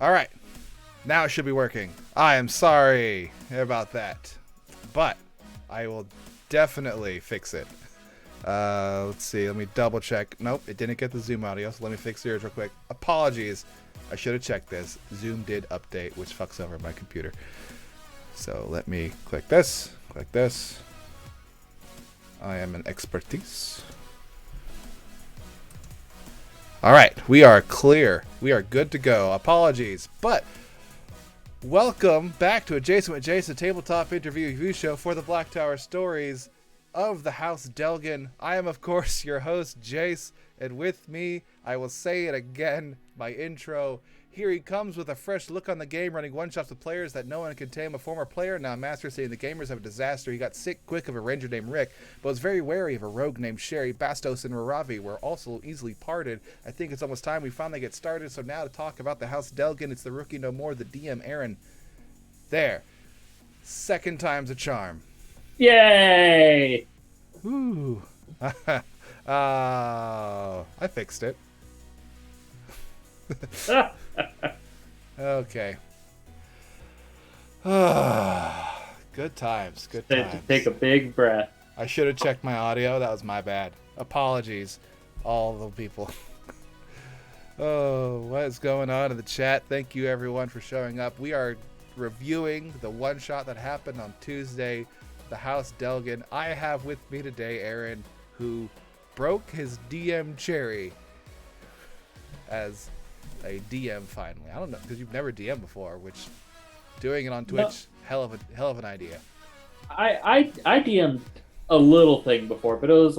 All right, now it should be working. I am sorry about that, but I will definitely fix it. Let's see, let me double check. Nope, it didn't get the Zoom audio, so let me fix yours real quick. Apologies, I should have checked this. Zoom did update, which fucks over my computer. So let me click this, click this. I am an expertise. All right, we are clear. We are good to go. Apologies, but welcome back to a Jason with Jason tabletop interview review show for the Black Tower Stories of the House Delgin. I am, of course, your host, Jace, and with me, I will say it again, my intro. Here he comes with a fresh look on the game, running one-shots with players that no one can tame. A former player, now master, saying the gamers have a disaster. He got sick quick of a ranger named Rick, but was very wary of a rogue named Sherry. Bastos and Raravi were also easily parted. I think it's almost time we finally get started, so now to talk about the House Delgin, it's the rookie no more, the DM Aaron. There. Second time's a charm. Yay! Ooh. I fixed it. Okay. Good times. Good times. Take a big breath. I should have checked my audio. That was my bad. Apologies, all the people. Oh, what is going on in the chat? Thank you, everyone, for showing up. We are reviewing the one-shot that happened on Tuesday, the House Delgin. I have with me today Aaron, who broke his DM cherry, as a DM finally. I don't know, because you've never DM'd before, which doing it on Twitch, No. hell of an idea. I DM'd a little thing before, but it was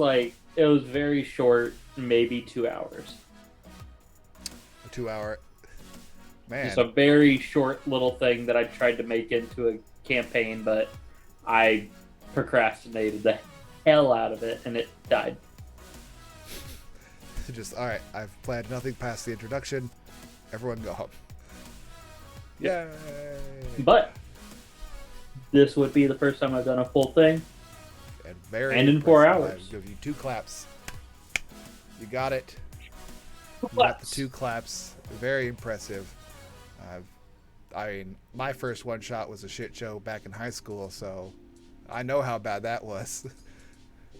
very short, maybe 2 hours. A 2 hour, man. Just a very short little thing that I tried to make into a campaign, but I procrastinated the hell out of it, and it died. Just, all right, I've planned nothing past the introduction. Everyone go home. Yay! But this would be the first time I've done a full thing. And in 4 hours. I'll give you 2 claps. You got it. Two You got the claps. 2 claps. Very impressive. I mean, my first one shot was a shit show back in high school, so I know how bad that was.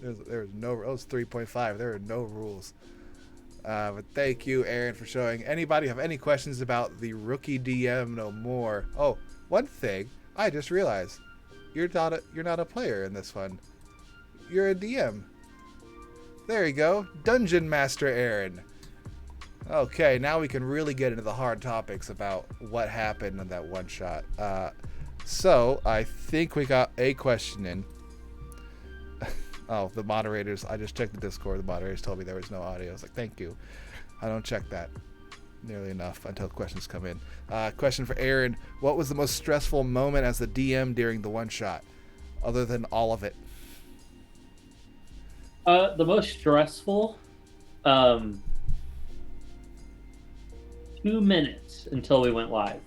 There was no, it was 3.5. There were no rules. But thank you, Aaron, for showing. Anybody have any questions about the rookie DM no more? Oh, one thing I just realized: you're not a player in this one. You're a DM. There you go, Dungeon Master Aaron. Okay, now we can really get into the hard topics about what happened in that one shot. So I think we got a question in. Oh, the moderators. I just checked the Discord. The moderators told me there was no audio. I was like, thank you. I don't check that nearly enough until questions come in. Question for Aaron. What was the most stressful moment as the DM during the one shot, other than all of it? The most stressful, 2 minutes until we went live.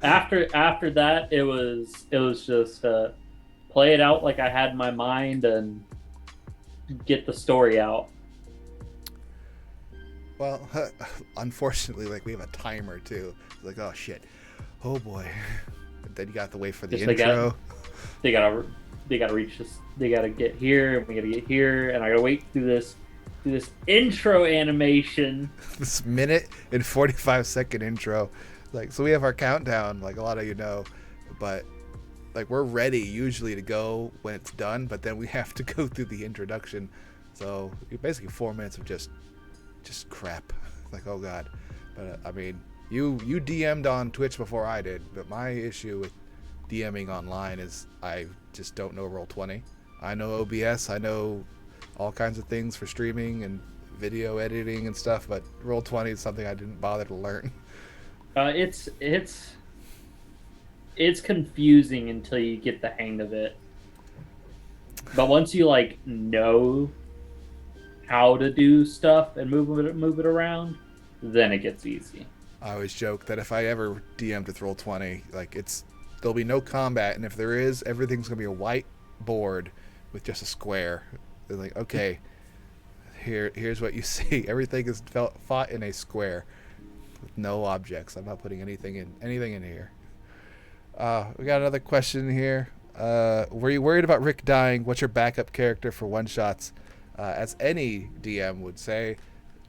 After that, it was just play it out like I had in my mind and get the story out. Well, unfortunately, like we have a timer too. It's like, oh shit, oh boy. And then you got to wait for the Just intro. They gotta reach this. They gotta get here, and we gotta get here, and I gotta wait through this intro animation. This minute and 45-second intro. Like, so we have our countdown, like a lot of you know, but like we're ready usually to go when it's done, but then we have to go through the introduction. So basically 4 minutes of just crap. Like, oh god. But I mean, you DM'd on Twitch before I did, but my issue with DMing online is I just don't know Roll20. I know OBS, I know all kinds of things for streaming and video editing and stuff, but Roll20 is something I didn't bother to learn. It's confusing until you get the hang of it. But once you like know how to do stuff and move it around, then it gets easy. I always joke that if I ever DM'd with Roll20, like there'll be no combat, and if there is, everything's gonna be a white board with just a square. They're like, okay, here's what you see. Everything is fought in a square with no objects. I'm not putting anything in here. We got another question here. Were you worried about Rick dying? What's your backup character for one shots? As any DM would say,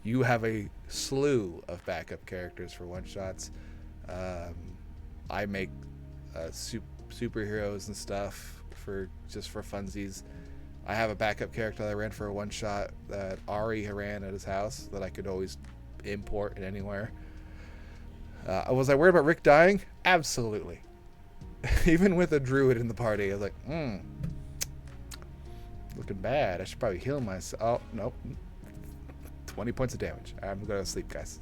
you have a slew of backup characters for one shots. I make superheroes and stuff for funsies. I have a backup character that I ran for a one shot that Ari ran at his house that I could always import in anywhere. Was I worried about Rick dying? Absolutely. Even with a druid in the party, I was like, looking bad. I should probably heal myself. Oh, nope. 20 points of damage. I'm going to sleep, guys.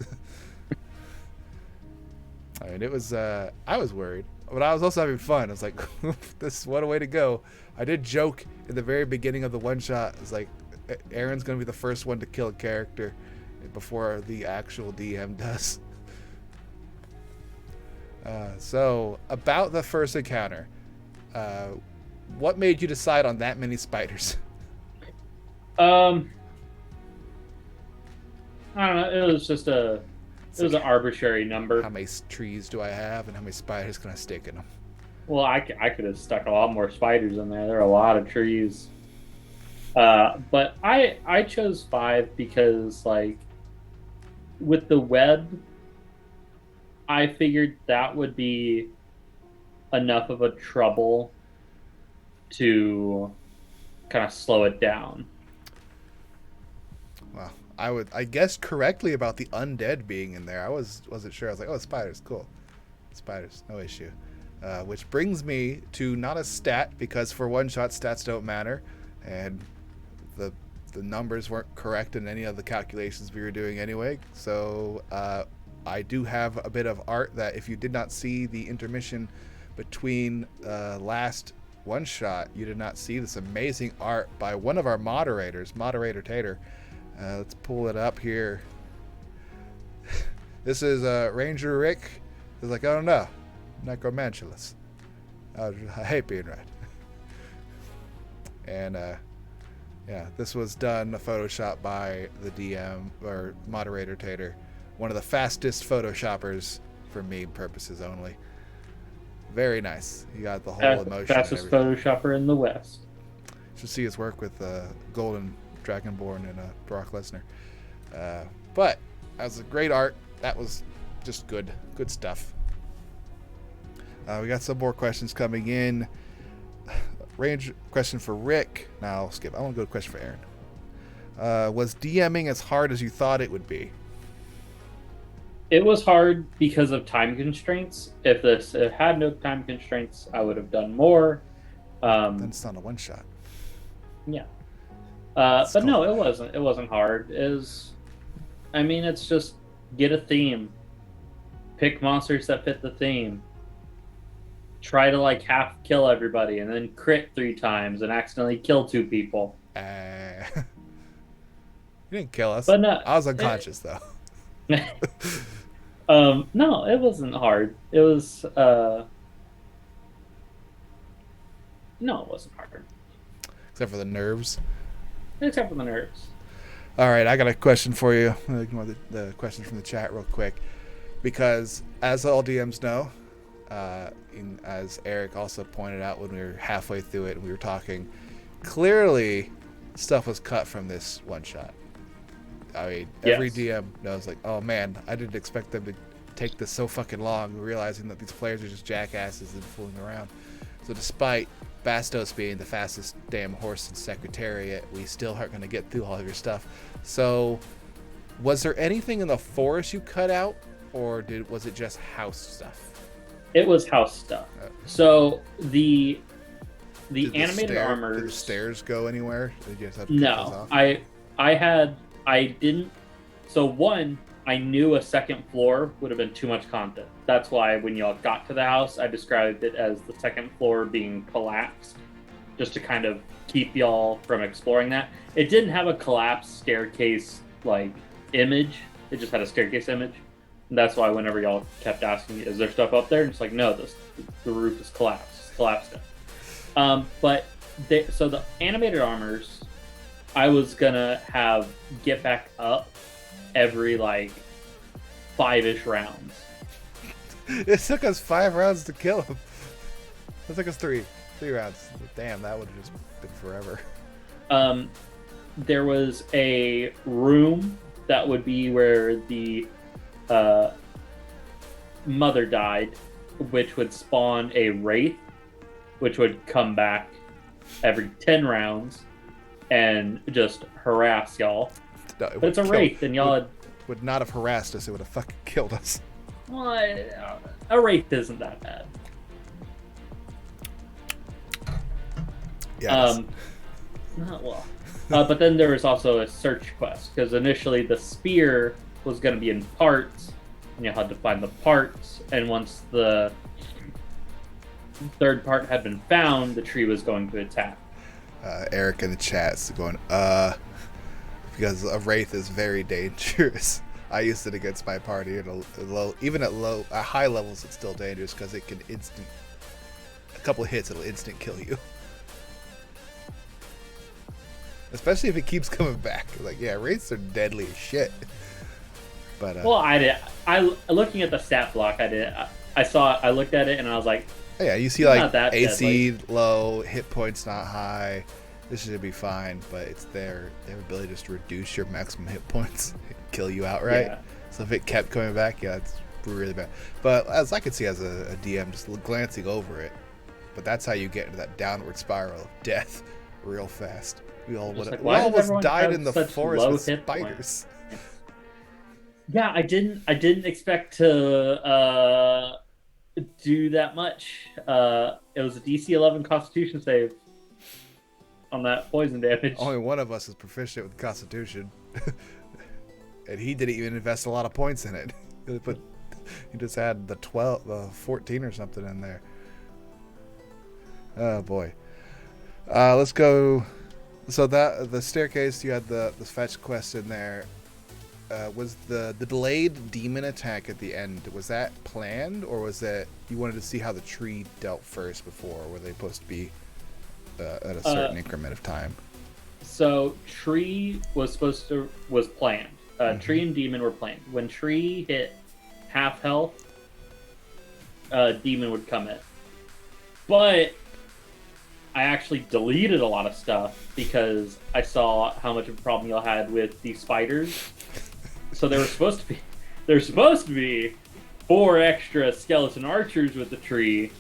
I mean, it was, I was worried, but I was also having fun. I was like, what a way to go. I did joke in the very beginning of the one shot. It's like, Aaron's going to be the first one to kill a character before the actual DM does. So, about the first encounter, what made you decide on that many spiders? I don't know. It was just an arbitrary number. How many trees do I have, and how many spiders can I stick in them? Well, I could have stuck a lot more spiders in there. There are a lot of trees. But I chose 5 because, like, with the web, I figured that would be enough of a trouble to kind of slow it down. Well, I guessed correctly about the undead being in there. I wasn't sure. I was like, oh, spiders, cool. Spiders, no issue. Which brings me to not a stat, because for one shot stats don't matter, and the numbers weren't correct in any of the calculations we were doing anyway. So I do have a bit of art that if you did not see the intermission between last one shot, you did not see this amazing art by one of our moderators, Moderator Tater. Let's pull it up here. This is Ranger Rick. He's like, I don't know, Necromanculus. I hate being right. And yeah, this was done Photoshop by the DM or Moderator Tater, one of the fastest Photoshoppers for meme purposes only. Very nice. You got the whole emotion. Fastest Photoshopper in the West. Should see his work with Golden Dragonborn and Brock Lesnar. But that was a great art. That was just good stuff. We got some more questions coming in. Range question for Rick. Now I'll skip. I want to go to a question for Aaron. Was DMing as hard as you thought it would be? It was hard because of time constraints. If it had no time constraints, I would have done more. Then it's not a one shot. Yeah. But no, it wasn't. It wasn't hard. It's just get a theme, pick monsters that fit the theme, try to like half kill everybody, and then crit 3 times and accidentally kill 2 people. You didn't kill us. But no, I was unconscious though. No, it wasn't hard. It was no, it wasn't hard. Except for the nerves. Except for the nerves. All right, I got a question for you. I'm going to ignore the questions from the chat real quick. Because as all DMs know, as Eric also pointed out when we were halfway through it and we were talking, clearly stuff was cut from this one shot. I mean, every DM knows, like, oh man, I didn't expect them to take this so fucking long, realizing that these players are just jackasses and fooling around. So despite Bastos being the fastest damn horse in Secretariat, we still aren't going to get through all of your stuff. So was there anything in the forest you cut out, or was it just house stuff? It was house stuff. So the animated armors. Did the stairs go anywhere? Did you just have to no, I didn't. So one, I knew a second floor would have been too much content. That's why when y'all got to the house, I described it as the second floor being collapsed, just to kind of keep y'all from exploring that. It didn't have a collapsed staircase like image. It just had a staircase image. And that's why whenever y'all kept asking me, is there stuff up there? And it's like, no, the roof is collapsed. It's collapsed it. So the animated armors, I was gonna have get back up every like 5-ish rounds. It took us 5 rounds to kill him. It took us 3 rounds. Damn, that would have just been forever. There was a room that would be where the mother died, which would spawn a wraith, which would come back every 10 rounds and just harass y'all. No, but it's a wraith, and y'all would not have harassed us. It would have fucking killed us. Well, a wraith isn't that bad. Yeah. Not well. But then there was also a search quest, because initially the spear was going to be in parts, and you had to find the parts. And once the third part had been found, the tree was going to attack. Eric in the chat's going, because a wraith is very dangerous. I used it against my party at at high levels. It's still dangerous because it can a couple of hits, it'll instant kill you. Especially if it keeps coming back. Like, yeah, wraiths are deadly as shit. But well, I looking at the stat block, I looked at it and I was like, yeah, you see like AC deadly. Low, hit points not high. This should be fine, but it's their ability just to reduce your maximum hit points, kill you outright. Yeah. So if it kept coming back, yeah, it's really bad. But as I could see as a DM, just glancing over it, but that's how you get into that downward spiral of death real fast. We all would. Like, We why does almost everyone died have in the such forest low with hit spiders. points? Yeah, I didn't expect to do that much. It was a DC 11 Constitution save on that poison damage. Only one of us is proficient with Constitution, and he didn't even invest a lot of points in it. But he just had the 14 or something in there. Oh boy. Let's go. So that the staircase, you had the fetch quest in there. Was the delayed demon attack at the end, was that planned, or was that you wanted to see how the tree dealt first before? Were they supposed to be at a certain increment of time? So tree was planned. Tree and demon were planned. When tree hit half health, demon would come in. But I actually deleted a lot of stuff because I saw how much of a problem y'all had with these spiders. So there were supposed to be 4 extra skeleton archers with the tree,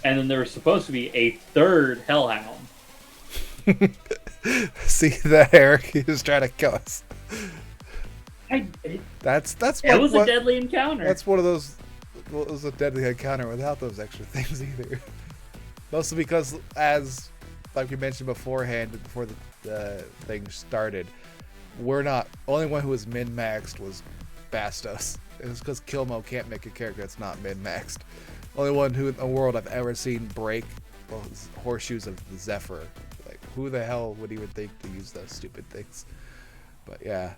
and then there was supposed to be a 3rd hellhound. See that, Eric? He was trying to kill us. That's it was a deadly encounter. That's one of those. Well, it was a deadly encounter without those extra things either. Mostly because, as like we mentioned beforehand, before the thing started, we're not. Only one who was min-maxed was Bastos. It was because Kilmo can't make a character that's not min-maxed. Only one who in the world I've ever seen break those horseshoes of the Zephyr. Like, who the hell would even think to use those stupid things? But yeah,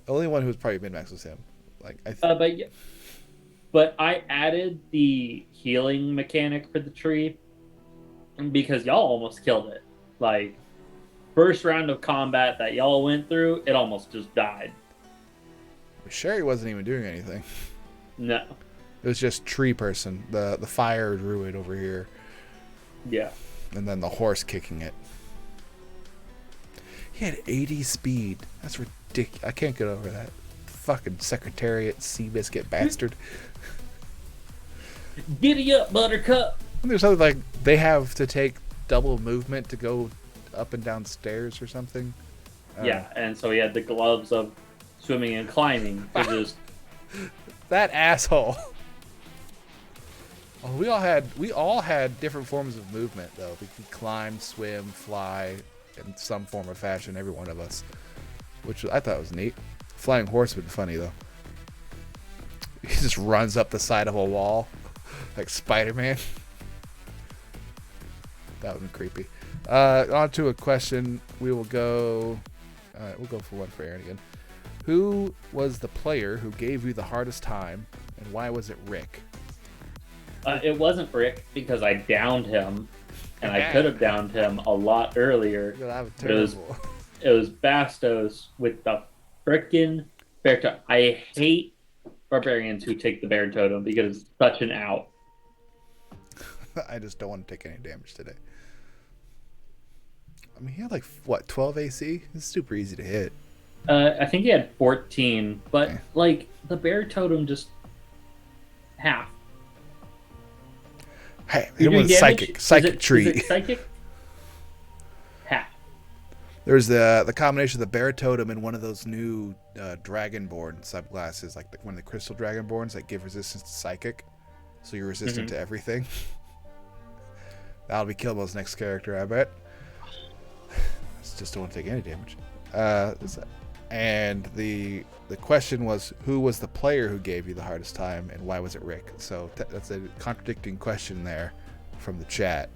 only one who was probably min-maxed was him. Like, but I added the healing mechanic for the tree because y'all almost killed it. Like, first round of combat that y'all went through, it almost just died. Sherry wasn't even doing anything. No. It was just tree person, the fire druid over here. Yeah. And then the horse kicking it. He had 80 speed. That's ridiculous. I can't get over that. Fucking Secretariat Seabiscuit bastard. Giddy up, Buttercup. And there's something like they have to take double movement to go up and down stairs or something. Yeah, and so he had the gloves of swimming and climbing. Just that asshole. Oh, we all had different forms of movement though. We could climb, swim, fly in some form or fashion, every one of us, which I thought was neat. Flying horse would be funny though. He just runs up the side of a wall like Spider-Man. That would be creepy. On to a question. We will go. We'll go for one for Aaron again. Who was the player who gave you the hardest time, and why was it Rick? It wasn't Rick because I downed him, and I could have downed him a lot earlier. It was Bastos with the frickin' bear totem. I hate barbarians who take the bear totem because it's such an out. I just don't want to take any damage today. I mean, he had like, what, 12 AC? It's super easy to hit. I think he had 14, but like the bear totem just half. Hey, hit him with psychic tree. Is it psychic? Half. There's the combination of the bear totem and one of those new dragonborn subclasses, like one of the crystal dragonborns that give resistance to psychic, so you're resistant to everything. That'll be Kilbo's next character, I bet. Just don't want to take any damage. And the question was, who was the player who gave you the hardest time, and why was it Rick? So that's a contradicting question there from the chat.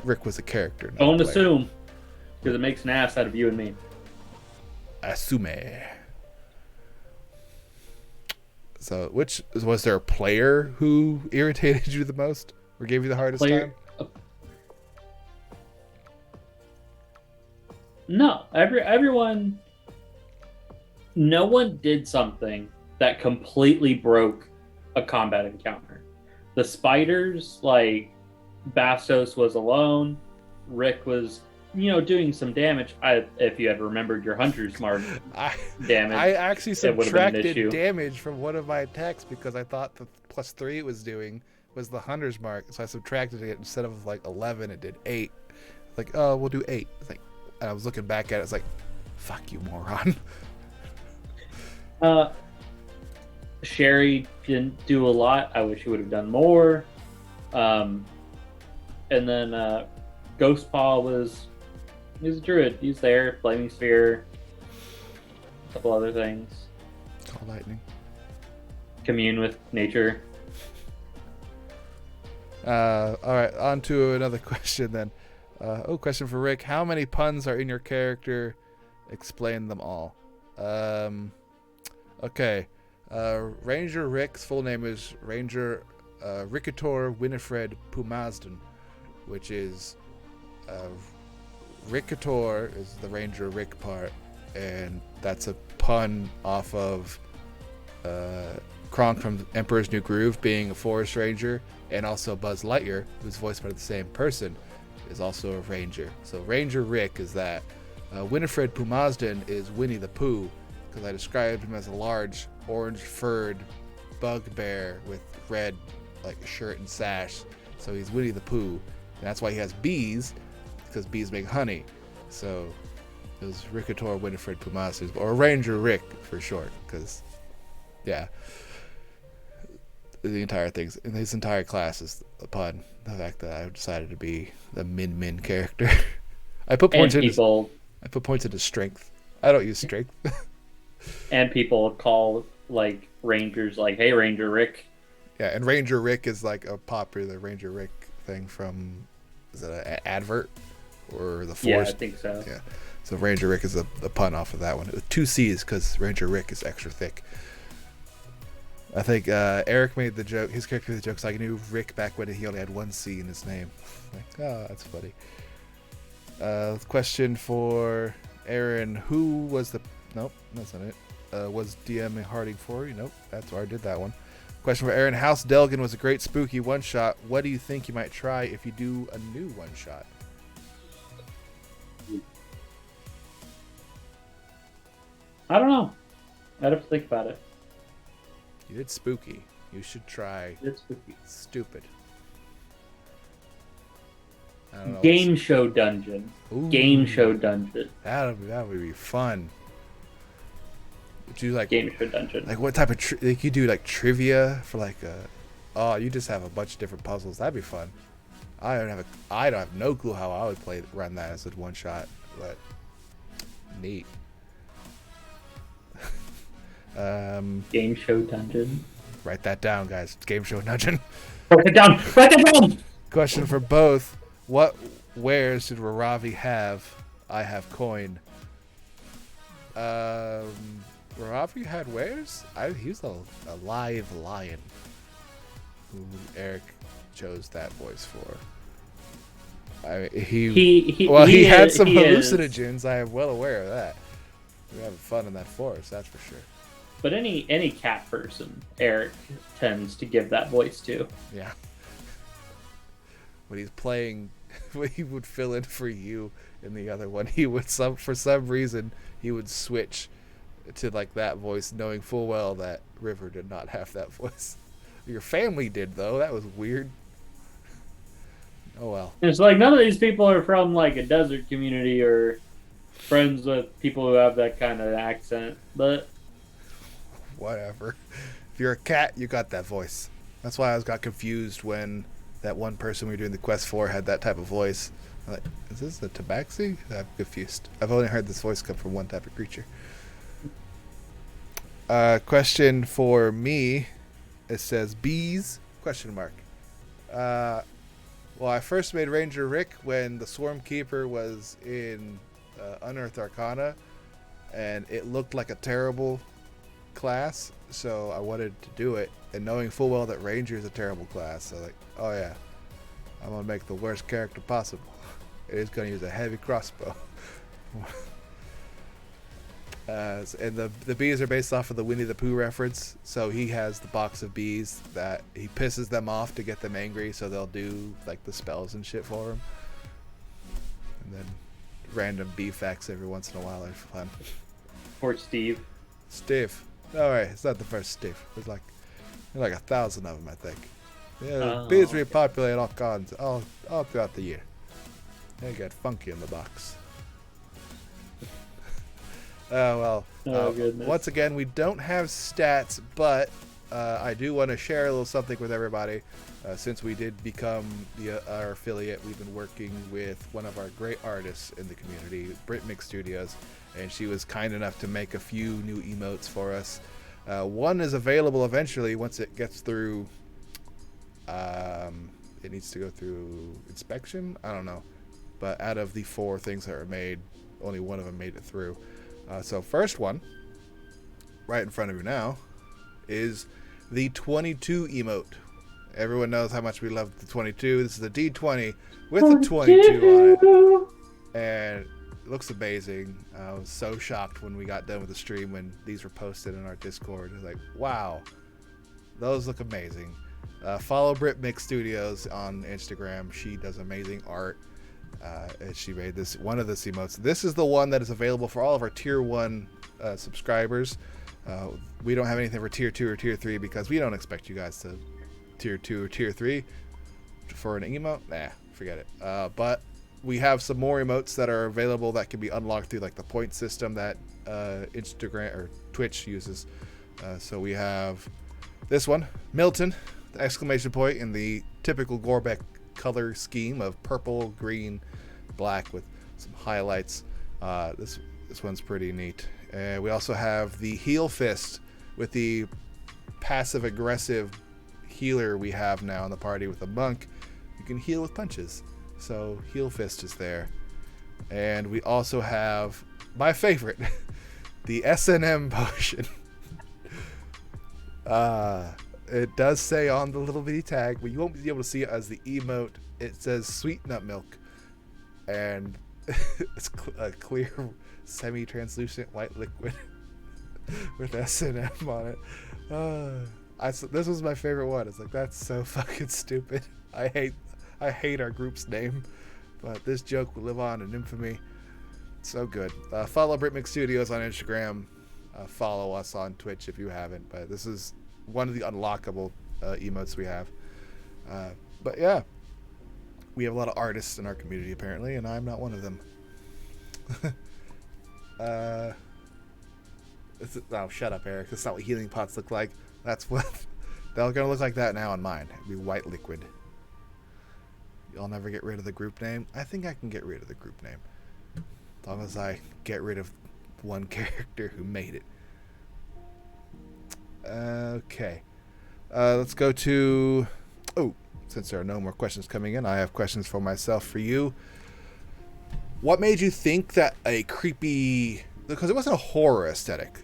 Rick was a character. Don't assume, because it makes an ass out of you and me. Assume. So, was there a player who irritated you the most, or gave you the hardest time? No, everyone. No one did something that completely broke a combat encounter. The spiders, like Bastos was alone. Rick was, doing some damage. If you had remembered your Hunter's Mark damage, I actually subtracted damage from one of my attacks because I thought the +3 it was doing was the Hunter's Mark, so I subtracted it. Instead of like 11, it did 8. like, oh, we'll do 8. It's like, and I was looking back at it, it's like, fuck you, moron. Sherry didn't do a lot. I wish he would have done more. And then Ghost Paw he's a druid. He's there, Flaming Sphere, a couple other things. Call lightning. Commune with nature. All right, on to another question then. Question for Rick. How many puns are in your character? Explain them all. Okay. Ranger Rick's full name is Ranger Rickator Winifred Pumasden, which is Rickator is the Ranger Rick part, and that's a pun off of Kronk from Emperor's New Groove being a forest ranger, and also Buzz Lightyear, who's voiced by the same person, is also a ranger. So Ranger Rick is that. Winifred Pumasden is Winnie the Pooh, because I described him as a large orange-furred bugbear with red shirt and sash. So he's Winnie the Pooh, and that's why he has bees, because bees make honey. So it was Rickator Winifred Pumasden, or Ranger Rick for short, because yeah, the entire thing, his entire class is a pun. The fact that I decided to be the Min character. I put points into strength. I don't use strength. And people call rangers hey, Ranger Rick. Yeah, and Ranger Rick is a popular Ranger Rick thing from, is it an advert or the Force? Yeah, I think so. Yeah, so Ranger Rick is a pun off of that one with 2 C's, because Ranger Rick is extra thick. I think Eric made the joke. His character made the joke. I knew Rick back when he only had 1 C in his name. Oh, that's funny. Question for Aaron. Who was the... Nope, that's not it. Was DM Harding for you? Nope, that's where I did that one. Question for Aaron. House Delgin was a great spooky one-shot. What do you think you might try if you do a new one-shot? I don't know. I'd have to think about it. You did spooky. You should try It's spooky. stupid. I don't know. Game show dungeon. Ooh, Game show dungeon. that would be fun. Would you Game show dungeon. what type of you do trivia for oh, you just have a bunch of different puzzles. That'd be fun. I don't have no clue how I would run that as a one shot, but neat. Game show dungeon. Write that down, guys. Game show dungeon. Write it down. Write it down. Question for both. What wares did Raravi have? I have coin. Raravi had wares? He was a live lion who Eric chose that voice for. He had some hallucinogens. I am well aware of that. We're having fun in that forest, that's for sure. But any cat person, Eric tends to give that voice to. Yeah. When he's playing, when he would fill in for you in the other one, he would for some reason he would switch to that voice, knowing full well that River did not have that voice. Your family did, though. That was weird. Oh well. It's none of these people are from a desert community or friends with people who have that kind of accent, but whatever. If you're a cat, you got that voice. That's why got confused when that one person we were doing the quest for had that type of voice. I'm like, is this a tabaxi? I'm confused. I've only heard this voice come from one type of creature. Question for me. It says bees? Question mark. Well, I first made Ranger Rick when the Swarm Keeper was in Unearthed Arcana, and it looked like a terrible class, so I wanted to do it, and knowing full well that Ranger is a terrible class, so oh yeah, I'm gonna make the worst character possible. It is gonna use a heavy crossbow. And the bees are based off of the Winnie the Pooh reference, so he has the box of bees that he pisses them off to get them angry, so they'll do the spells and shit for him, and then random bee facts every once in a while are fun. Or Steve. Alright, it's not the first Steve. There's like 1,000 of them, I think. Yeah, bees repopulate all kinds all throughout the year. They got funky in the box. Goodness. Once again, we don't have stats, but I do want to share a little something with everybody. Since we did become our affiliate, we've been working with one of our great artists in the community, Britmix Studios, and she was kind enough to make a few new emotes for us. One is available eventually once it gets through. It needs to go through inspection. I don't know, but out of the 4 things that were made, only one of them made it through. So first one, right in front of you now, is the 22 emote. Everyone knows how much we love the 22. This is the D20 with the 22 on it. And it looks amazing. I was so shocked when we got done with the stream when these were posted in our Discord. It was like, wow, those look amazing. Follow Britmix Studios on Instagram. She does amazing art. And she made one of the emotes. This is the one that is available for all of our tier 1 subscribers. We don't have anything for tier 2 or tier 3 because we don't expect you guys to tier 2 or tier 3 for an emote. Nah, forget it. But we have some more emotes that are available that can be unlocked through like the point system that Instagram or Twitch uses. So we have this one, Milton, the exclamation point in the typical Gorbeck color scheme of purple, green, black with some highlights. This one's pretty neat. We also have the Heal Fist with the passive aggressive healer we have now in the party with a monk. You can heal with punches. So Heal Fist is there. And we also have my favorite, the S&M potion. It does say on the little bitty tag, but you won't be able to see it as the emote. It says sweet nut milk. And it's a clear, semi-translucent white liquid with S&M on it. This was my favorite one. It's like, that's so fucking stupid. I hate our group's name, but this joke will live on in infamy. It's so good. Follow Britmix Studios on Instagram. Follow us on Twitch if you haven't. But this is one of the unlockable emotes we have. But yeah, we have a lot of artists in our community apparently, and I'm not one of them. Shut up, Eric. That's not what healing pots look like. That's what they're gonna look like that now on mine. It'll be white liquid. You'll never get rid of the group name. I think I can get rid of the group name as long as I get rid of one character who made it. Okay. Let's go to... Oh, since there are no more questions coming in, I have questions for myself for you. What made you think that a creepy... Because it wasn't a horror aesthetic,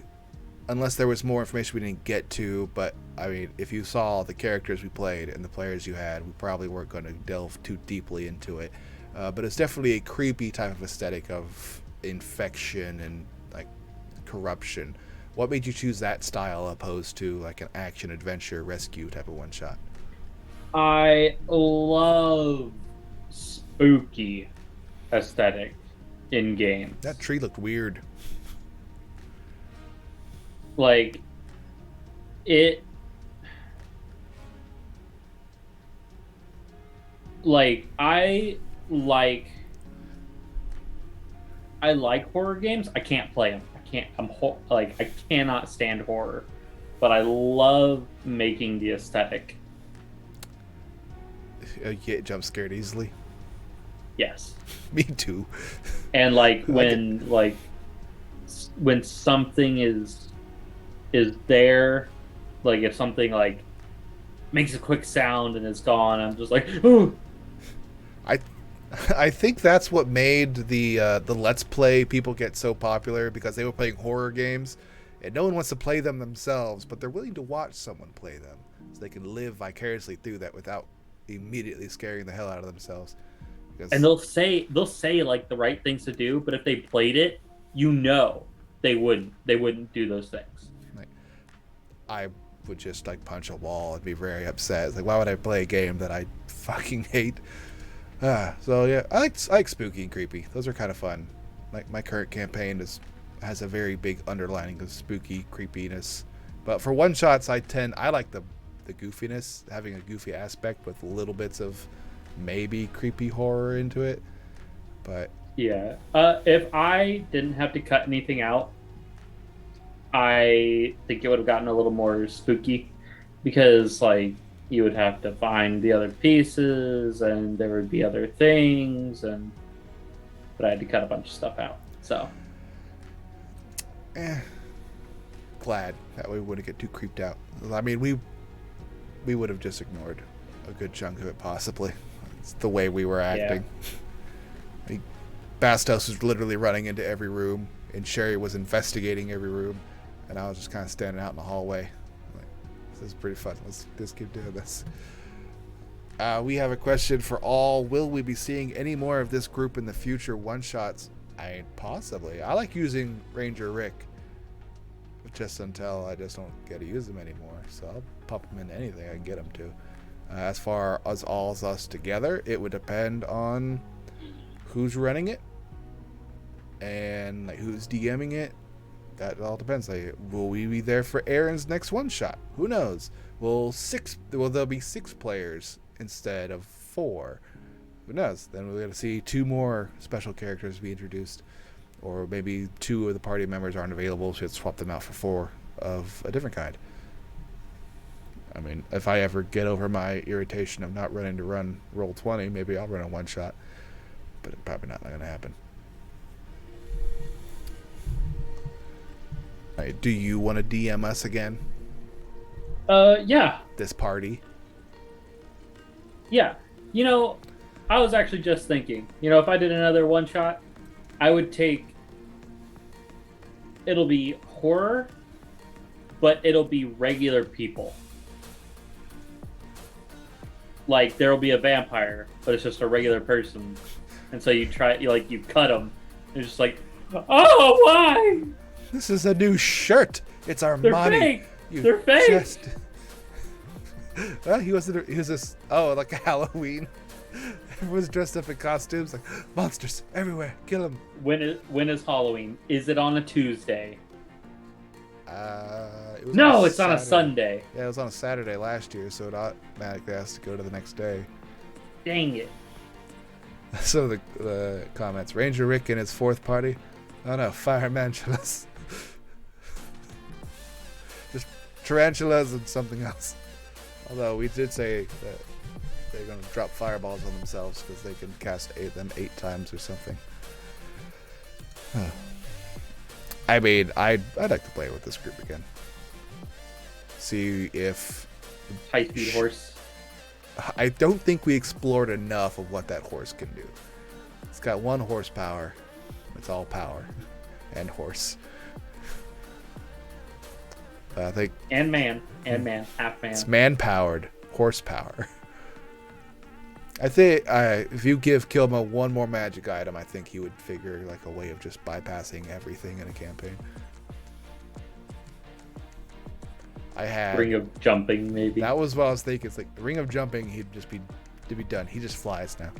unless there was more information we didn't get to, but, I mean, if you saw the characters we played and the players you had, we probably weren't going to delve too deeply into it. But it's definitely a creepy type of aesthetic of infection and, like, corruption. What made you choose that style opposed to like an action adventure rescue type of one shot? I love spooky aesthetic in games. That tree looked weird. Like it I like horror games. I can't play them. I cannot stand horror, but I love making the aesthetic. You get jump scared easily? Yes. Me too. And when something is there, like if something like makes a quick sound and it's gone, I'm just like, ooh. I think that's what made the Let's Play people get so popular, because they were playing horror games and no one wants to play them themselves, but they're willing to watch someone play them so they can live vicariously through that without immediately scaring the hell out of themselves. And they'll say like the right things to do, but if they played it, they wouldn't do those things. Like, I would just like punch a wall and be very upset. It's like, why would I play a game that I fucking hate? So yeah, I like spooky and creepy. Those are kind of fun. Like my current campaign has a very big underlining of spooky creepiness. But for one shots, I like the goofiness, having a goofy aspect with little bits of maybe creepy horror into it. But Yeah. If I didn't have to cut anything out, I think it would have gotten a little more spooky because, like, you would have to find the other pieces and there would be other things, but I had to cut a bunch of stuff out. So, glad that we wouldn't get too creeped out. I mean, we would have just ignored a good chunk of it, possibly. It's the way we were acting. Yeah. Bastos was literally running into every room, and Sherry was investigating every room, and I was just kind of standing out in the hallway. Like, this is pretty fun. Let's just keep doing this. We have a question for all. Will we be seeing any more of this group in the future one-shots? Possibly. I like using Ranger Rick, just until I just don't get to use them anymore. So I'll pop them into anything I can get them to. As far as all of us together, it would depend on who's running it and like who's DMing it. That all depends. Like, will we be there for Aaron's next one shot? Who knows? Will there'll be 6 players instead of 4? Who knows? Then we're gonna see 2 more special characters be introduced, or maybe 2 of the party members aren't available, so let's swap them out for 4 of a different kind. I mean, if I ever get over my irritation of not running to run Roll20, maybe I'll run a one shot, but it's probably not going to happen. Right, do you want to DM us again? Yeah. This party? Yeah. You know, I was actually just thinking, if I did another one shot, I would take, it'll be horror, but it'll be regular people. Like, there'll be a vampire, but it's just a regular person. And so you cut them. It's just like, oh, why? This is a new shirt. It's our money. Fake. They're fake. Well, he was just, like a Halloween. Everyone's dressed up in costumes, like monsters everywhere. Kill them. When is Halloween? Is it on a Tuesday? It's on a Sunday. Yeah, it was on a Saturday last year, so it automatically has to go to the next day. Dang it. So the comments: Ranger Rick and his 4th party. Oh no, firemantulas. Just tarantulas and something else. Although we did say that they're going to drop fireballs on themselves because they can cast 8 times or something. Huh. I mean, I'd like to play with this group again. See if... High-speed horse. I don't think we explored enough of what that horse can do. It's got 1 horsepower. It's all power. And horse. I think... And man. Half man. It's man-powered. Horsepower. I think if you give Kilma 1 more magic item, I think he would figure like a way of just bypassing everything in a campaign. I had Ring of Jumping, maybe. That was what I was thinking. It's like the Ring of Jumping, he'd just be done. He just flies now.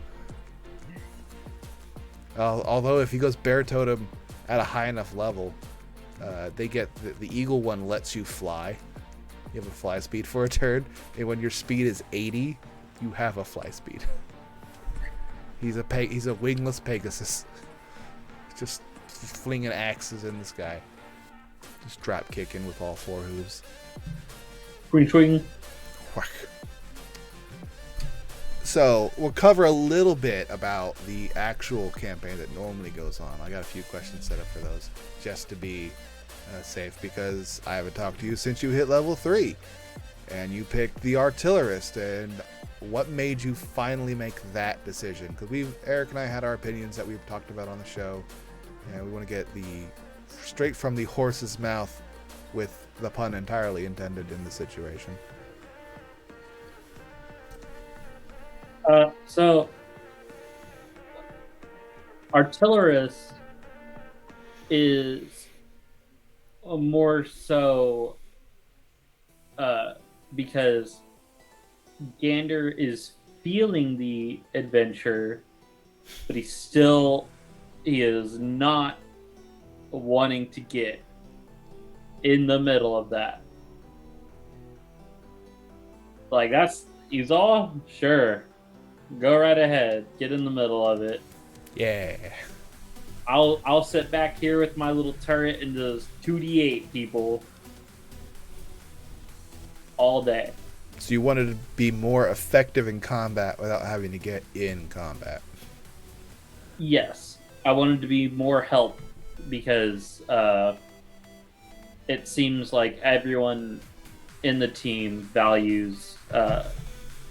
Although if he goes Bear Totem at a high enough level, they get the Eagle one lets you fly. You have a fly speed for a turn, and when your speed is 80. You have a fly speed. He's a wingless Pegasus. Just flinging axes in the sky. Just drop kicking with all 4 hooves. Swing, swing. So we'll cover a little bit about the actual campaign that normally goes on. I got a few questions set up for those, just to be safe, because I haven't talked to you since you hit level 3, and you picked the artillerist. And what made you finally make that decision? Because Eric and I had our opinions that we've talked about on the show, and we want to get straight from the horse's mouth, with the pun entirely intended in the situation. So artillerist is more so because Gander is feeling the adventure, but he is not wanting to get in the middle of that. Like, he's all, sure, go right ahead, get in the middle of it. Yeah. I'll sit back here with my little turret and just 2d8 people all day. So you wanted to be more effective in combat without having to get in combat. Yes, I wanted to be more help because it seems like everyone in the team values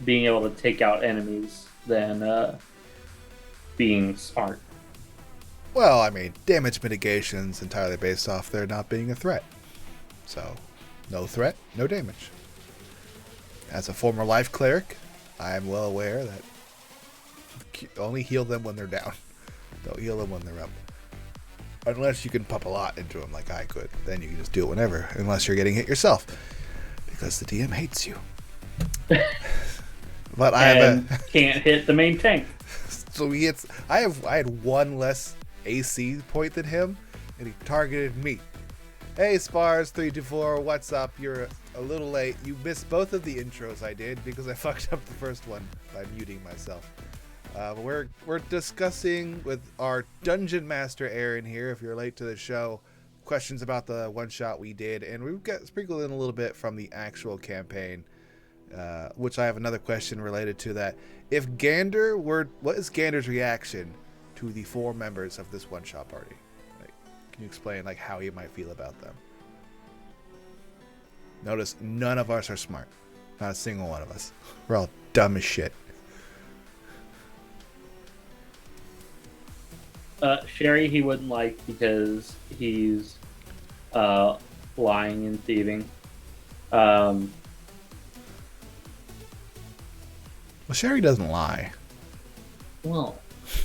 being able to take out enemies than being smart. Well, I mean, damage mitigation is entirely based off there not being a threat. So, no threat, no damage. As a former life cleric, I am well aware that only heal them when they're down. Don't heal them when they're up. Unless you can pump a lot into them like I could. Then you can just do it whenever. Unless you're getting hit yourself. Because the DM hates you. But I have can't hit the main tank. So I had one less AC point than him, and he targeted me. Hey Spars324, what's up? You're a little late. You missed both of the intros I did because I fucked up the first one by muting myself. We're discussing with our Dungeon Master Aaron here, if you're late to the show, questions about the one shot we did, and we've got sprinkled in a little bit from the actual campaign, which I have another question related to that. If Gander what is Gander's reaction to the 4 members of this one shot party? Like, can you explain like how he might feel about them? Notice none of us are smart. Not a single one of us. We're all dumb as shit. Sherry he wouldn't like because he's lying and thieving. Well, Sherry doesn't lie. Well,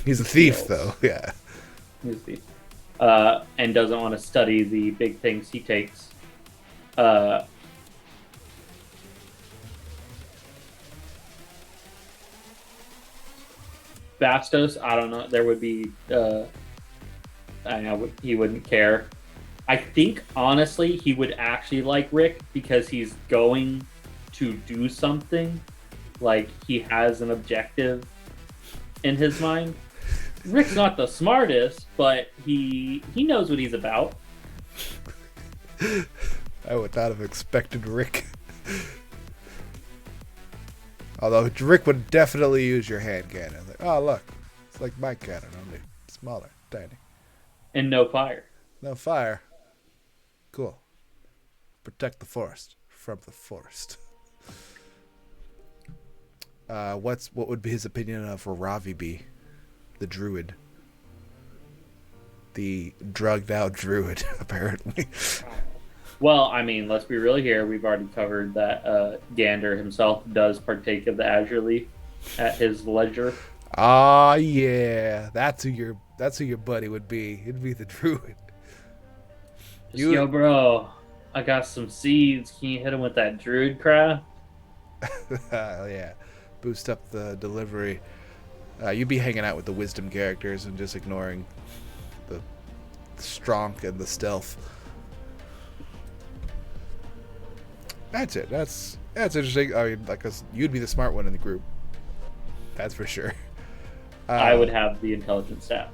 he's a thief, though. Yeah. He's a thief. And doesn't want to study the big things he takes. Bastos, I don't know. There would be, I know he wouldn't care. I think honestly he would actually like Rick because he's going to do something. Like he has an objective in his mind. Rick's not the smartest, but he knows what he's about. I would not have expected Rick. Although Rick would definitely use your hand cannon. Like, oh, look. It's like my cannon, only smaller, tiny. And no fire. No fire. Cool. Protect the forest from the forest. What would be his opinion of Ravi be? The druid. The drugged out druid, apparently. Well, I mean, let's be real here. We've already covered that Gander himself does partake of the Azure Leaf at his leisure. Ah, yeah, that's who your buddy would be. It'd be the druid. Yo, bro, I got some seeds. Can you hit him with that druid craft? Yeah, boost up the delivery. You'd be hanging out with the wisdom characters and just ignoring the strong and the stealth. That's it. That's interesting. I mean, like, you'd be the smart one in the group. That's for sure. I would have the intelligence staff.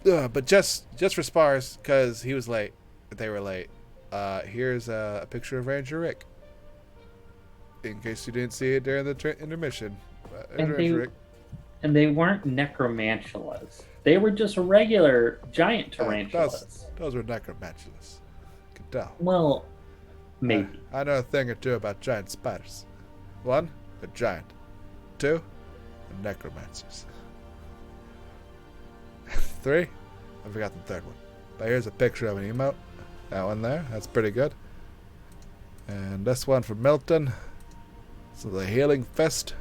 But just for Spars, because he was late. They were late. Here's a picture of Ranger Rick. In case you didn't see it during the intermission. And they weren't necromantulas. They were just regular giant tarantulas. Those were necromantulas. You can tell. Well, maybe. I know a thing or two about giant spiders. 1, they're giant. 2, they're necromancers. 3, I forgot the third one. But here's a picture of an emote. That one there, that's pretty good. And this one from Milton. So the Healing Fist.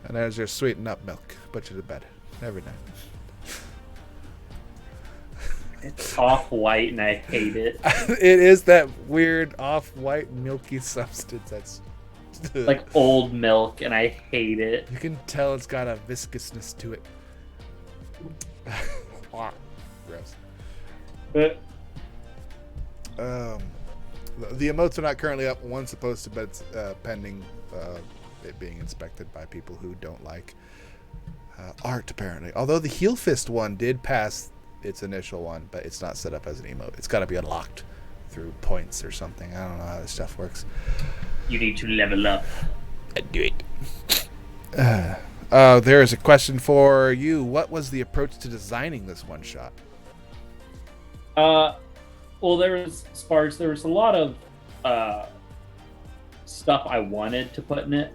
And there's your sweeten up milk. Put you to bed every night. It's off-white and I hate it. It is that weird off-white milky substance that's like old milk, and I hate it. You can tell it's got a viscousness to it. Gross. The emotes are not currently up. One's supposed to, but it's pending it being inspected by people who don't like art, apparently. Although the Heel Fist one did pass its initial one, but it's not set up as an emote. It's got to be unlocked through points or something. I don't know how this stuff works. You need to level up. I do it. There is a question for you. What was the approach to designing this one shot? Well, there was sparse. There was a lot of stuff I wanted to put in it,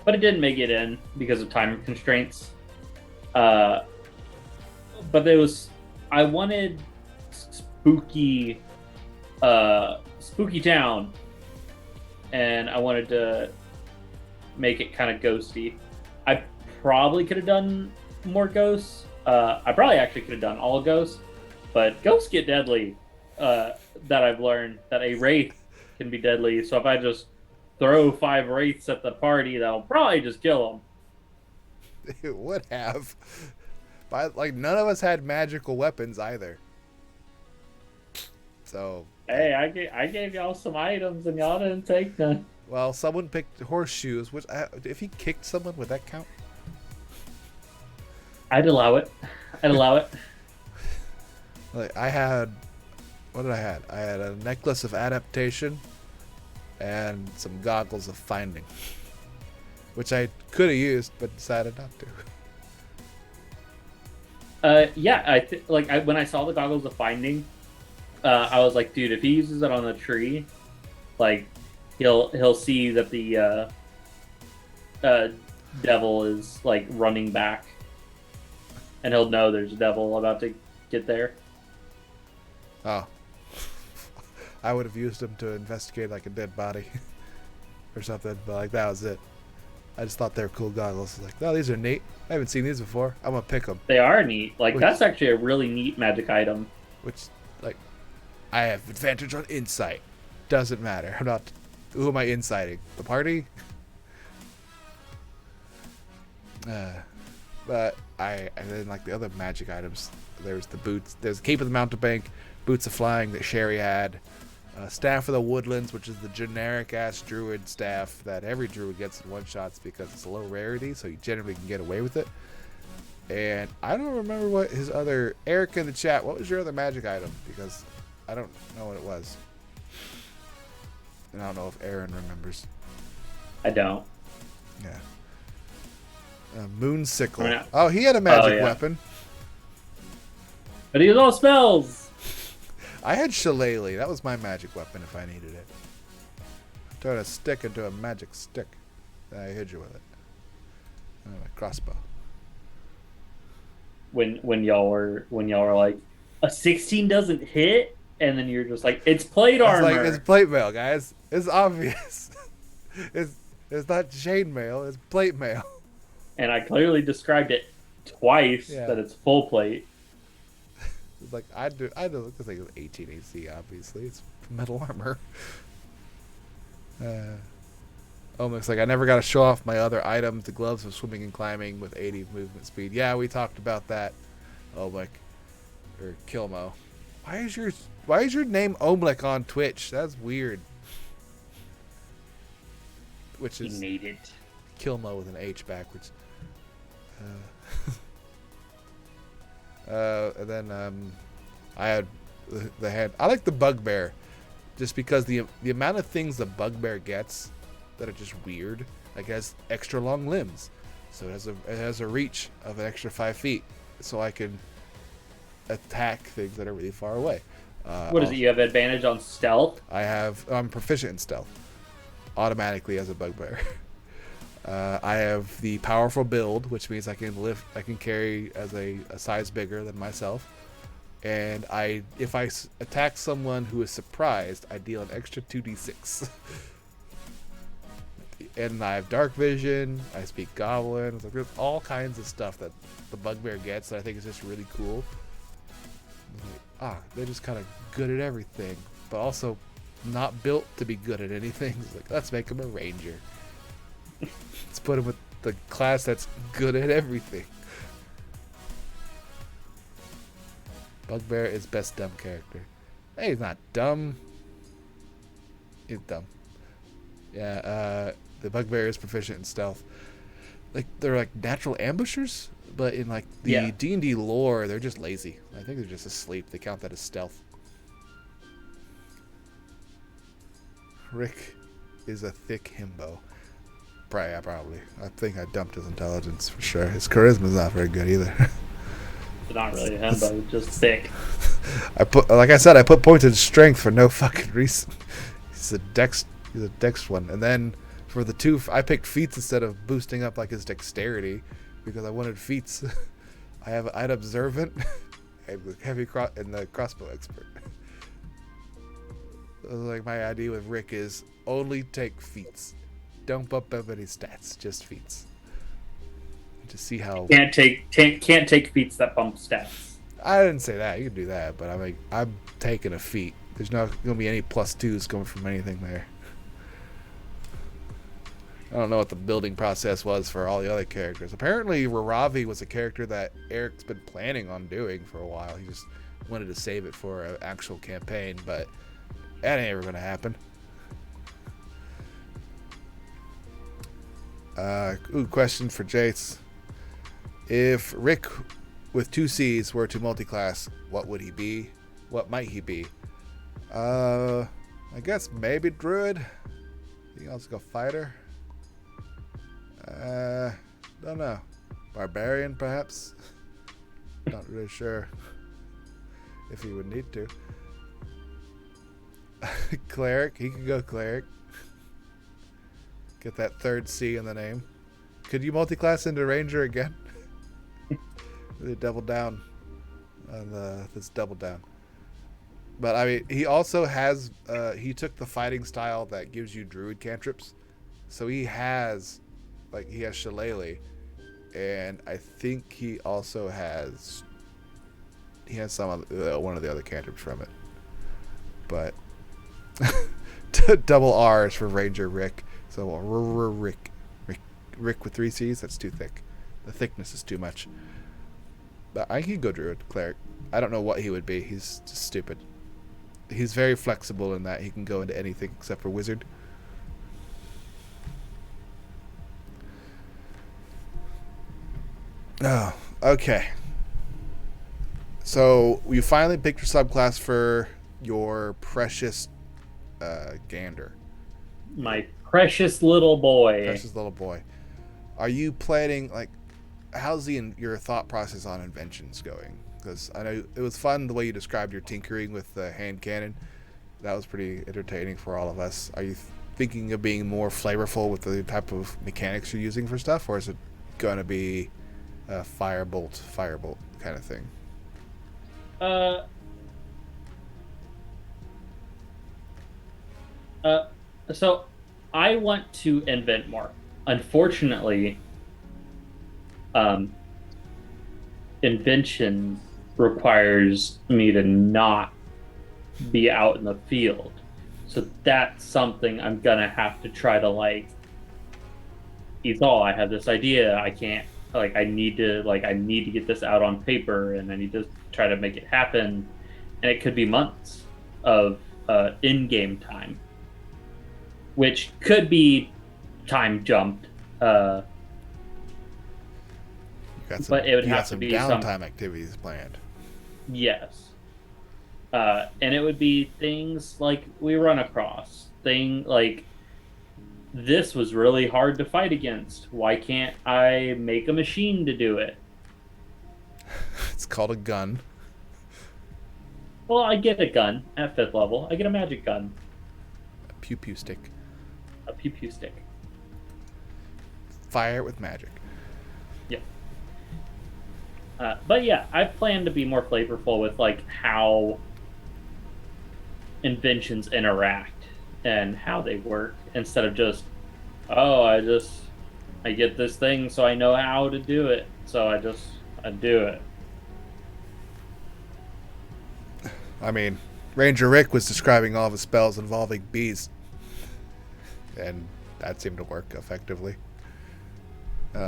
but it didn't make it in because of time constraints. But I wanted spooky town, and I wanted to make it kind of ghosty. I probably could have done more ghosts. I probably actually could have done all ghosts, but ghosts get deadly. That I've learned that a wraith can be deadly. So if I just throw 5 wraiths at the party, that'll probably just kill them. It would have. But like none of us had magical weapons either. So hey, I gave y'all some items and y'all didn't take them. Well, someone picked horseshoes. Which if he kicked someone, would that count? I'd allow it. Like I had, what did I had? I had a necklace of adaptation and some goggles of finding, which I could have used but decided not to. Yeah, when I saw the goggles of finding, I was like, dude, if he uses it on the tree, like he'll see that the devil is like running back, and he'll know there's a devil about to get there. Oh, I would have used him to investigate like a dead body or something, but like that was it. I just thought they were cool goggles. Like, oh, these are neat. I haven't seen these before. I'm gonna pick them. They are neat. Like that's actually a really neat magic item. Which, like, I have advantage on insight. Doesn't matter. I'm not. Who am I inciting? The party? But and then like the other magic items. There's the boots. There's the Cape of the Mountebank, Boots of Flying that Sherry had. Staff of the Woodlands, which is the generic ass druid staff that every druid gets in one shots because it's a low rarity, so you generally can get away with it. And I don't remember what his other. Eric in the chat, what was your other magic item? Because I don't know what it was. And I don't know if Aaron remembers. I don't. Yeah. Moonsicle. Oh, he had a magic weapon. But he was all spells. I had Shillelagh. That was my magic weapon if I needed it. Turn a stick into a magic stick. Then I hit you with it. A crossbow. When y'all were like, a 16 doesn't hit, and then you're just like, it's plate armor. It's like, it's plate mail, guys. It's obvious. It's not chainmail. It's plate mail. And I clearly described it twice that it's full plate. It's like I do because it was 18 AC. Obviously, it's metal armor. Looks like I never got to show off my other items: the gloves of swimming and climbing with 80 movement speed. Yeah, we talked about that. Omlik or Kilmo. Why is your name Omlik on Twitch? That's weird. Which is he made it. Kilmo with an H backwards. And then I had the hand. I like the bugbear, just because the amount of things the bugbear gets that are just weird. Like it has extra long limbs, so it has a reach of an extra 5 feet, so I can attack things that are really far away. What is it? You have advantage on stealth? I'm proficient in stealth automatically as a bugbear. I have the powerful build, which means I can carry as a size bigger than myself. And if I attack someone who is surprised, I deal an extra 2d6. And I have dark vision. I speak goblin. Like, there's all kinds of stuff that the bugbear gets that I think is just really cool. Like, they're just kind of good at everything, but also not built to be good at anything. It's like, let's make him a ranger. Let's put him with the class that's good at everything. Bugbear is best dumb character. Hey, he's not dumb. He's dumb. Yeah, the Bugbear is proficient in stealth. Like, they're like natural ambushers. But in like the D&D lore, they're just lazy. I think they're just asleep. They count that as stealth. Rick is a thick himbo. Probably. I think I dumped his intelligence for sure. His charisma's not very good either. It's not really a himbo, just thick. Like I said, I put pointed strength for no fucking reason. He's a dex one. And then for the 2, I picked feats instead of boosting up like his dexterity because I wanted feats. I had observant and heavy and the crossbow expert. Like my idea with Rick is only take feats. Don't bump up any stats, just feats. To see how can't take feats that bump stats. I didn't say that. You can do that, but I'm taking a feat. There's not gonna be any +2s coming from anything there. I don't know what the building process was for all the other characters. Apparently, Raravi was a character that Eric's been planning on doing for a while. He just wanted to save it for an actual campaign, but that ain't ever gonna happen. Question for Jace. If Rick with 2 C's were to multiclass, what would he be? What might he be? I guess maybe druid. You can also go fighter. Don't know. Barbarian, perhaps? Not really sure if he would need to. Cleric. He could go cleric. Get that 3rd C in the name. Could you multiclass into ranger again? They double down on this double down. But I mean, he also has he took the fighting style that gives you druid cantrips, so he has shillelagh, and I think he also has some of one of the other cantrips from it. But double R's for Ranger Rick. So Rick with 3 C's. That's too thick. The thickness is too much. But I could go druid cleric. I don't know what he would be. He's just stupid. He's very flexible in that he can go into anything except for wizard. Oh, okay. So you finally picked your subclass for your precious gander. My precious little boy. Precious little boy. Are you planning, like, how's your thought process on inventions going? Because I know it was fun the way you described your tinkering with the hand cannon. That was pretty entertaining for all of us. Are you thinking of being more flavorful with the type of mechanics you're using for stuff, or is it going to be a firebolt kind of thing? So I want to invent more. Unfortunately, invention requires me to not be out in the field. So that's something I'm gonna have to try to Ethol, I have this idea. I can't I need to get this out on paper, and I need to try to make it happen. And it could be months of in-game time, which could be time jumped. But it would have to be downtime activities planned. Yes. And it would be things like we run across. This was really hard to fight against. Why can't I make a machine to do it? It's called a gun. Well, I get a gun at 5th level. I get a magic gun. A pew-pew stick. A pew-pew stick. Fire with magic. Yeah. But yeah, I plan to be more flavorful with how inventions interact and how they work, instead of just, I get this thing, so I know how to do it, so I do it. I mean, Ranger Rick was describing all of his spells involving bees, and that seemed to work effectively.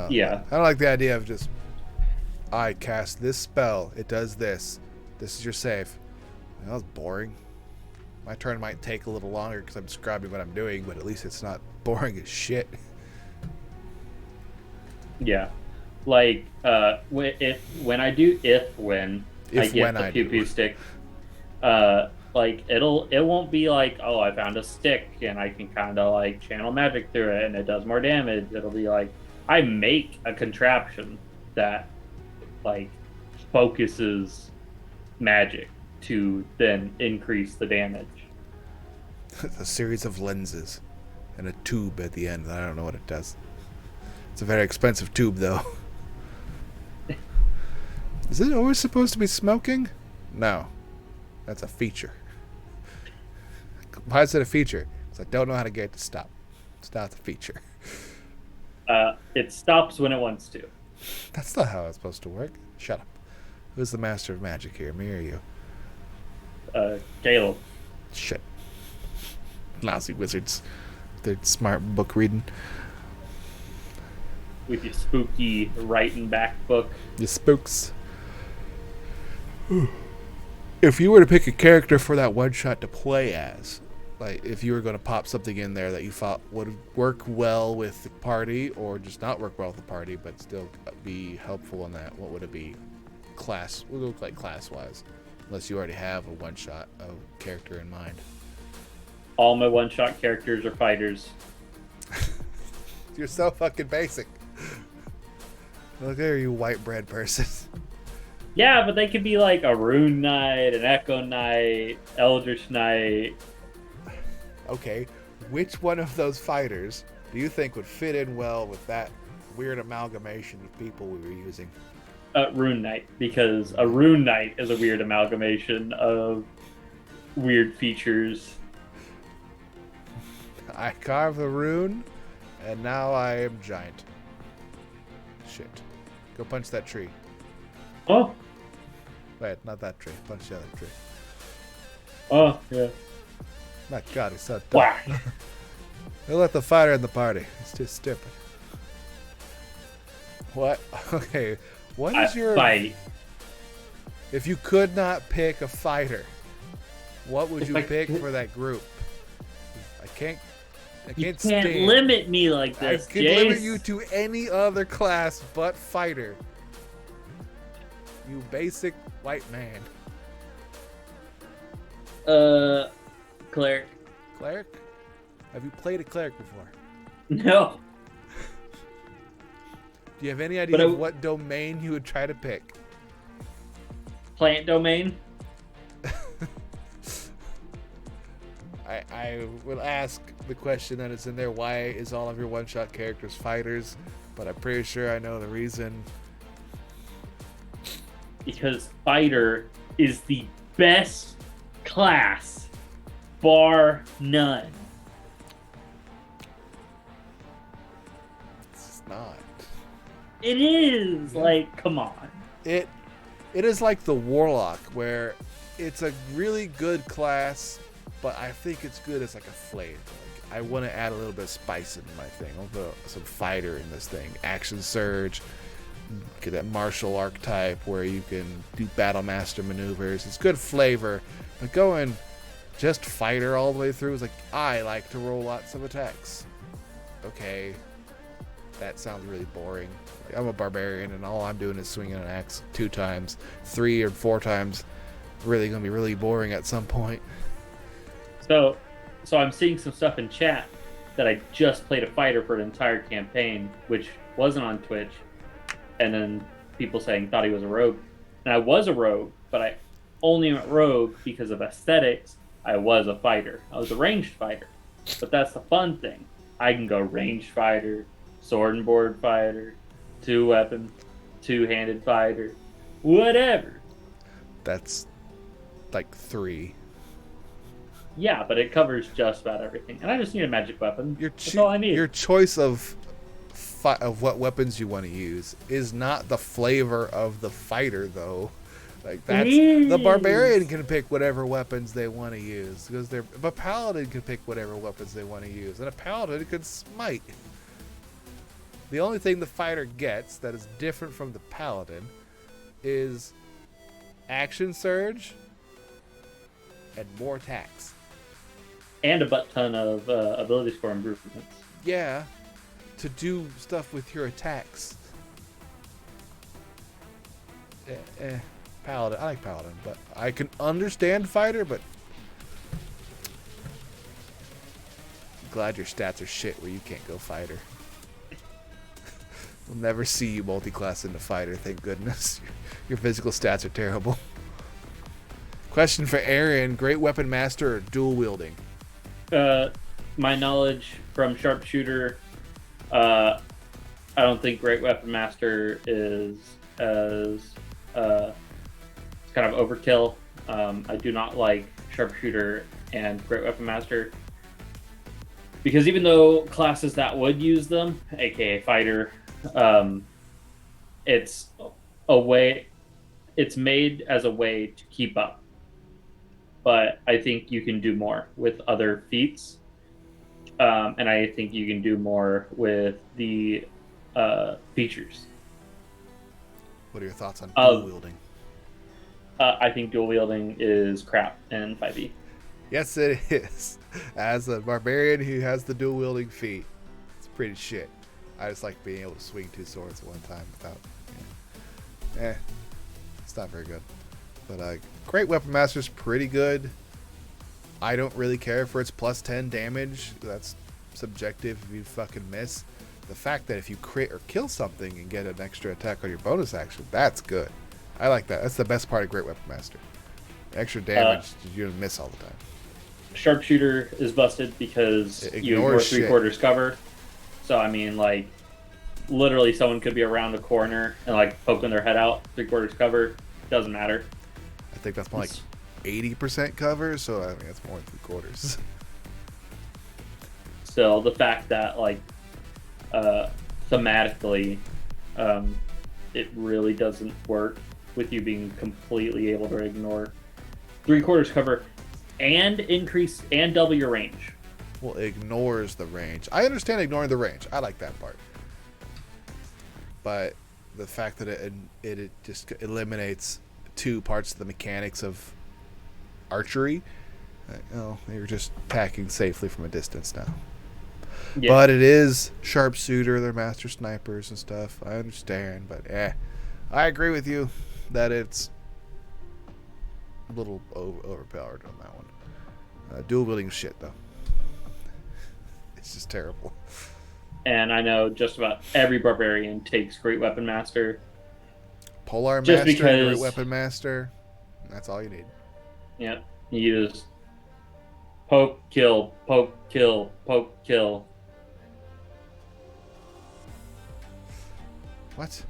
Yeah. I don't like the idea of just, I cast this spell, it does this. This is your save. That was boring. My turn might take a little longer because I'm describing what I'm doing, but at least it's not boring as shit. Yeah. Like when I do when I If get when the I pew do. pew stick, like it won't be like, oh, I found a stick and I can kind of like channel magic through it and it does more damage. It'll be like I make a contraption that like focuses magic to then increase the damage. A series of lenses and a tube at the end. I don't know what it does. It's a very expensive tube, though. Is it always supposed to be smoking? No. That's a feature. Why is it a feature? Because I don't know how to get it to stop. It's not the feature. It stops when it wants to. That's not how it's supposed to work. Shut up. Who's the master of magic here, me or you? Caleb. Shit. Lousy wizards. They're smart book reading. With your spooky writing back book. You spooks. If you were to pick a character for that one shot to play as, like if you were going to pop something in there that you thought would work well with the party or just not work well with the party but still be helpful in that, what would it be? Class. We'll go like class wise. Unless you already have a one shot of character in mind. All my one shot characters are fighters. You're so fucking basic. Look at you, white bread person. Yeah, but they could be like a Rune Knight, an Echo Knight, Eldritch Knight. Okay, which one of those fighters do you think would fit in well with that weird amalgamation of people we were using? Rune Knight, because a Rune Knight is a weird amalgamation of weird features. I carved the rune, and now I am giant. Shit. Go punch that tree. Oh, Wait, not that tree. Punch the other tree. oh, yeah. My God, he's so dumb. Whack. They'll let the fighter in the party. It's too stupid. What? Okay. What is your... Fight. If you could not pick a fighter, what would you pick for that group? I can't You can't stand... limit me like I this, could Jace. limit you to any other class but fighter. You basic white man. Cleric. Cleric? Have you played a cleric before? No. Do you have any idea of what domain you would try to pick? Plant domain. I will ask the question that is in there, why is all of your one-shot characters fighters? But I'm pretty sure I know the reason. Because fighter is the best class, bar none. It's not. It is. Like, come on. It is like the warlock, where it's a really good class, but I think it's good as like a flavor. Like, I want to add a little bit of spice into my thing. I'll put some fighter in this thing. Action surge. Get that martial archetype where you can do battle master maneuvers. It's good flavor, but going just fighter all the way through is like, I like to roll lots of attacks. Okay, that sounds really boring. I'm a barbarian and all I'm doing is swinging an axe 2 times, 3 or 4 times. Really gonna be really boring at some point. So I'm seeing some stuff in chat that I just played a fighter for an entire campaign, which wasn't on Twitch. And then people saying thought he was a rogue. And I was a rogue, but I only went rogue because of aesthetics. I was a fighter. I was a ranged fighter. But that's the fun thing. I can go ranged fighter, sword and board fighter, 2-weapon, 2-handed fighter, whatever. That's like 3. Yeah, but it covers just about everything. And I just need a magic weapon. That's all I need. Your choice of what weapons you want to use is not the flavor of the fighter, though. Like, that's the barbarian can pick whatever weapons they want to use, because a paladin can pick whatever weapons they want to use, and a paladin can smite. The only thing the fighter gets that is different from the paladin is action surge and more attacks. And a butt ton of ability score improvements. Yeah, to do stuff with your attacks. Paladin. I like Paladin, but I can understand fighter, but glad your stats are shit where you can't go fighter. We'll never see you multi-class into fighter, thank goodness. Your physical stats are terrible. Question for Aaron, great weapon master or dual wielding? My knowledge from sharpshooter, I don't think great weapon master is as kind of overkill. I do not like sharpshooter and great weapon master because even though classes that would use them, aka fighter, it's made as a way to keep up. But I think you can do more with other feats. And I think you can do more with the features. What are your thoughts on dual wielding? I think dual wielding is crap in 5e. Yes, it is. As a barbarian who has the dual wielding feat, it's pretty shit. I just like being able to swing two swords at one time without. It's not very good. But great weapon master is pretty good. I don't really care for its plus 10 damage. That's subjective if you fucking miss. The fact that if you crit or kill something and get an extra attack on your bonus action, that's good. I like that. That's the best part of great weapon master. Extra damage, you don't miss all the time. Sharpshooter is busted because you ignore 3/4 cover. So I mean, like, literally someone could be around a corner and like poking their head out, 3/4 cover. Doesn't matter. I think that's more like 80% cover, so I think that's more than 3/4. Still, the fact that like thematically, it really doesn't work with you being completely able to ignore 3/4 cover and increase and double your range. Well, it ignores the range. I understand ignoring the range. I like that part. But the fact that it just eliminates two parts of the mechanics of archery, you're just attacking safely from a distance now. Yeah. But it is sharpshooter, they're master snipers and stuff. I understand, but I agree with you that it's a little overpowered on that one. Dual wielding shit though. It's just terrible. And I know just about every barbarian takes great weapon master. Polar just master, because, great weapon master. That's all you need. Yeah, you just poke, kill, poke, kill, poke, kill. What?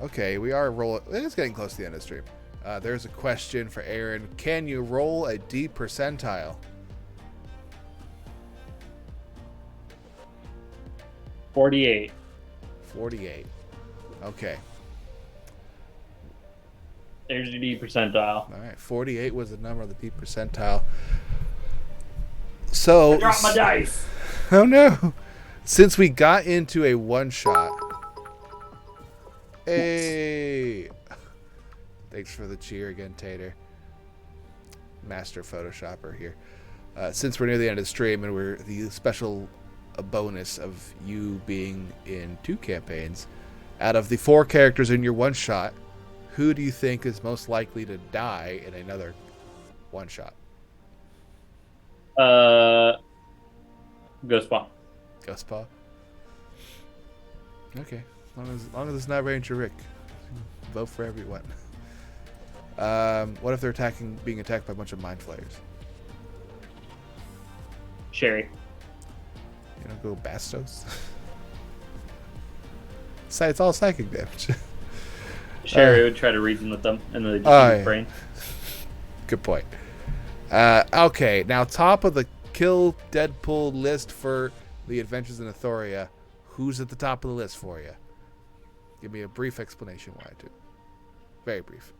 Okay, we are rolling. It is getting close to the end of the stream. There's a question for Aaron. Can you roll a D percentile? 48. 48. Okay. There's your D percentile. All right, 48 was the number of the D percentile. So. I dropped my dice. Oh no! Since we got into a one shot. Hey! Thanks for the cheer again, Tater. Master Photoshopper here. Since we're near the end of the stream and we're the special bonus of you being in 2 campaigns, out of the 4 characters in your one shot, who do you think is most likely to die in another one shot? Ghostpaw. Ghostpaw? Okay. As long as it's not Ranger Rick. Vote for everyone. What if they're being attacked by a bunch of mind flayers? Sherry. You don't go Bastos? It's all psychic damage. Sherry would try to reason with them and then they just brain. Good point. Okay, now top of the kill Deadpool list for the Adventures in Athoria. Who's at the top of the list for you? Give me a brief explanation why, too. Very brief.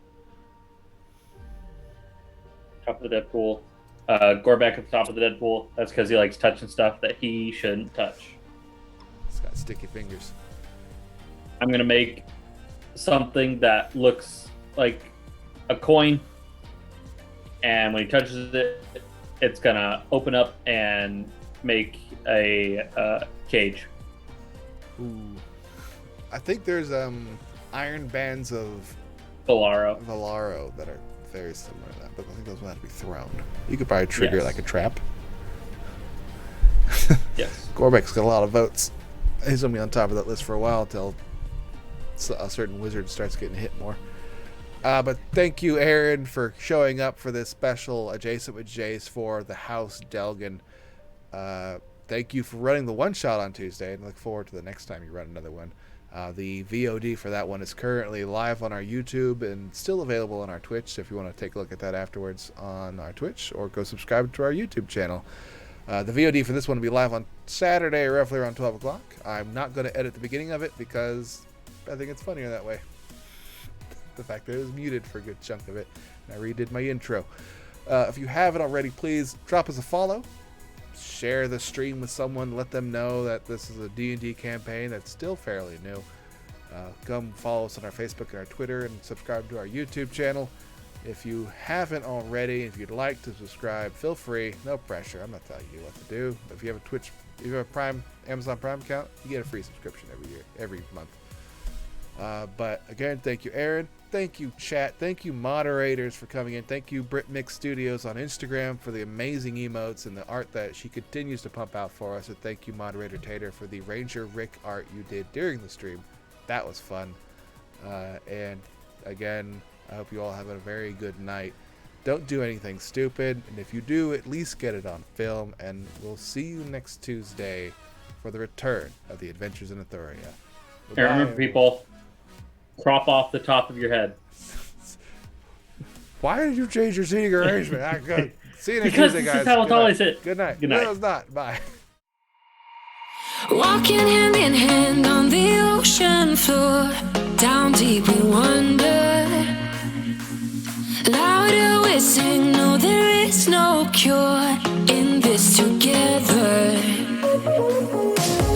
Top of the Deadpool. Gorback at the top of the Deadpool. That's because he likes touching stuff that he shouldn't touch. He's got sticky fingers. I'm going to make something that looks like a coin. And when he touches it, it's going to open up and make a cage. Ooh. I think there's iron bands of Valaro. that are very similar to that, but I think those will have to be thrown. You could probably trigger it like a trap. Yes. Gorbek's got a lot of votes. He's going to be on top of that list for a while until a certain wizard starts getting hit more. But thank you, Aaron, for showing up for this special Adjacent with Jace for the House Delgan. Thank you for running the one-shot on Tuesday, and look forward to the next time you run another one. The VOD for that one is currently live on our YouTube and still available on our Twitch, so if you want to take a look at that afterwards on our Twitch, or go subscribe to our YouTube channel. The VOD for this one will be live on Saturday, roughly around 12 o'clock. I'm not going to edit the beginning of it because I think it's funnier that way. The fact that it was muted for a good chunk of it, and I redid my intro. If you haven't already, please drop us a follow. Share the stream with someone. Let them know that this is a D&D campaign that's still fairly new. Come follow us on our Facebook and our Twitter, and subscribe to our YouTube channel. If you haven't already, if you'd like to subscribe, feel free. No pressure. I'm not telling you what to do. If you have a Twitch, if you have a Prime, Amazon Prime account, you get a free subscription every month. But again, thank you, Aaron. Thank you, chat. Thank you, moderators, for coming in. Thank you, Brit Mix Studios on Instagram, for the amazing emotes and the art that she continues to pump out for us. And thank you, moderator Tater, for the Ranger Rick art you did during the stream. That was fun. And again, I hope you all have a very good night. Don't do anything stupid, and if you do, at least get it on film. And we'll see you next Tuesday for the return of the Adventures in Athoria. And remember, people, crop off the top of your head. Why did you change your seating arrangement? See you next because Tuesday, guys. This is how it's always hit. Good night. Good night. No, it's not. Bye. Walking hand in hand on the ocean floor, down deep we wander. Louder we sing, no there is no cure in this together.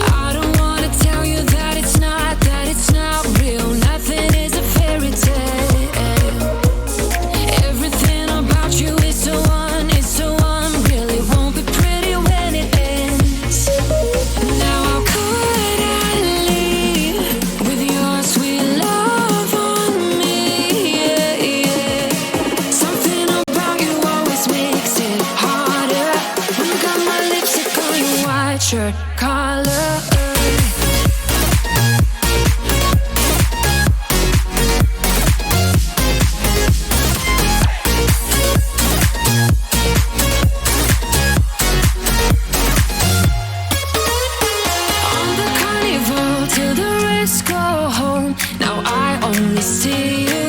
I don't wanna tell you that it's not real. Nothing is a fairy tale. Everything about you is so really won't be pretty when it ends. Now how could I leave with your sweet love on me? Yeah. Something about you always makes it harder. When you got my lipstick on your white shirt collar. Till the rest go home. Now I only see you.